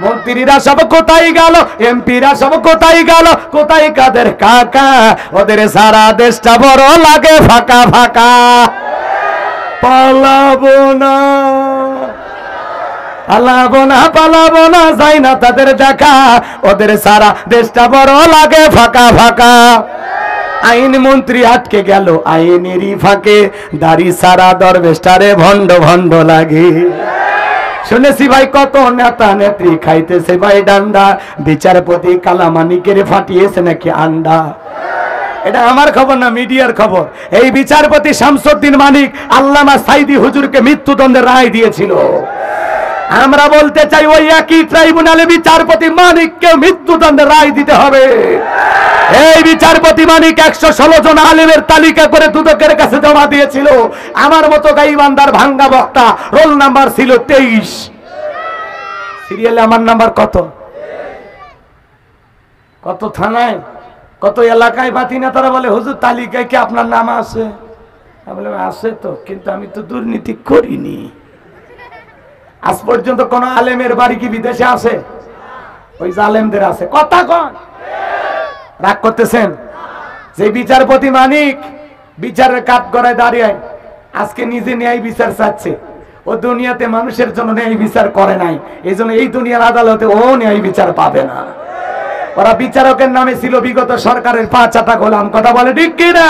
মন্ত্রীরা সব কোথায় গেল, এমপিরা সব কোথায় গেল, কোথায় কাদের কাকা, ওদের সারা দেশটা বড় লাগে ফাঁকা ফাঁকা। পালাবো না পালাবো না পালাবো না, যাই না তাদের দেখা, ওদের সারা দেশটা বড় লাগে ফাঁকা ফাঁকা। আইন মন্ত্রী আটকে গেল আইনেরই ফাঁকে, দাড়ি সারা দরবেশটারে ভণ্ড ভণ্ড লাগে। শুনেছি ভাই কত নেতা নেত্রী খাইতেছে ভাই ডান্ডা, বিচারপতি কালামানিকের ফাটিয়েছে নাকি আন্ডা। এটা আমার খবর না, মিডিয়ার খবর। এই বিচারপতি শামসুদ্দিন মানিক আল্লামা সাইদি হুজুরকে মৃত্যুদণ্ডের রায় দিয়েছিল। আমরা বলতে চাই ওই একই ট্রাইব্যুনালে বিচারপতি মানিককে মৃত্যুদণ্ডের রায় দিতে হবে। এই বিচারপতি মানিক 116 জন আলেমের তালিকা করে দুদকের কাছে জমা দিয়েছিল। আমার মতো গাইবান্দার ভাঙ্গা বক্তা, রোল নাম্বার ছিল 23, সিরিয়ালে আমার নাম্বার কত কত থানায় কত এলাকায় বাতি না, তারা বলে হুজুর তালিকায় কি আপনার নাম আছে? আমি বললাম আছে তো, কিন্তু আমি তো দুর্নীতি করিনি। আজ পর্যন্ত কোন আলেমের বাড়ি কি বিদেশে আছে? ওই জালেমদের আছে। কথা কন, রাগ করতেছেন? যে বিচারপতি মানিক বিচারের কাঠ গড়ায় দাঁড়িয়ে আজকে নিজে ন্যায় বিচার চাচ্ছে, ও দুনিয়াতে মানুষের জন্য ন্যায় বিচার করে নাই, এই জন্য এই দুনিয়ার আদালতে ও ন্যায় বিচার পাবে না। ওরা বিচারকের নামে ছিল বিগত সরকারের 5 আটা গোলাম। কথা বলে ঠিক কিনা?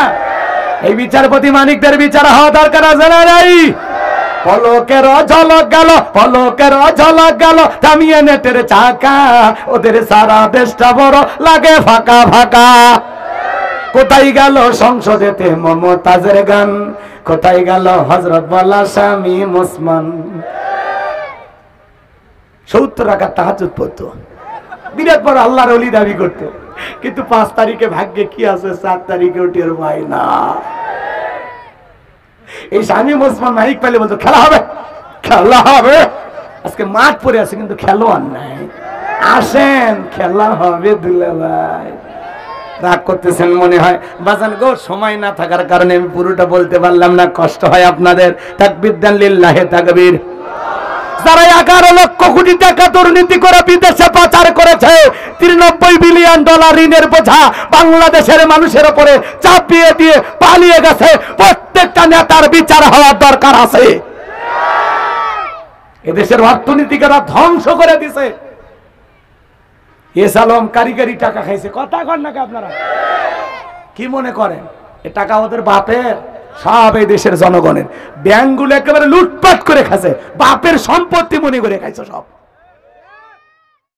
এই বিচারপতি মানিকদের বিচার হওয়া দরকার আছে না নাই? পলকের ঝলক গেল, পলকের ঝলক গেল, থামিয়ে নেটের চাকা, ওদের সারা দেশটা বড় লাগে ফাঁকা ফাঁকা। কোথায় গেল সংসদেতে মমতাজের গান, কোথায় গেল হযরত বলা স্বামী মুসমান। 70 রাকাত তাহাজ্জুদ পড়তো, বিরাট বড় আল্লাহর ওলি দাবি করতো, কিন্তু 5 তারিখে ভাগ্যে কি আছে 4 তারিখে টের পাই না। এই স্বামী মুসলমান মাইক পেলে বলতো খেলা হবে খেলা হবে, আজকে মাঠ পড়ে আছে কিন্তু খেলোয়াড় নাই, আসেন খেলা হবে। দুলা ভাই রাগ করতেছেন মনে হয়। বাজান গো, সময় না থাকার কারণে আমি পুরোটা বলতে পারলাম না, কষ্ট হয় আপনাদের। তাকবীর দেন লিল্লাহে তাকবীর। যারা 11 লক্ষ কোটি টাকা দুর্নীতি করে বিদেশে পাচার করেছে, 93 বিলিয়ন ডলার ঋণের বোঝা বাংলাদেশের মানুষের উপরে চাপিয়ে দিয়ে পালিয়ে গেছে, প্রত্যেকটা নেতার বিচার হওয়ার দরকার আছে। এদেশের অর্থনীতিকে ধ্বংস করে দিছে। এস আলম কারিগরি টাকা খাইছে। কথা কন নাকি আপনারা? কি মনে করেন এ টাকা ওদের বাপের? সব এই দেশের জনগণের। ব্যাংকগুলো একেবারে লুটপাট করে খাইছে, বাপের সম্পত্তি মনে করে খাইছে সব।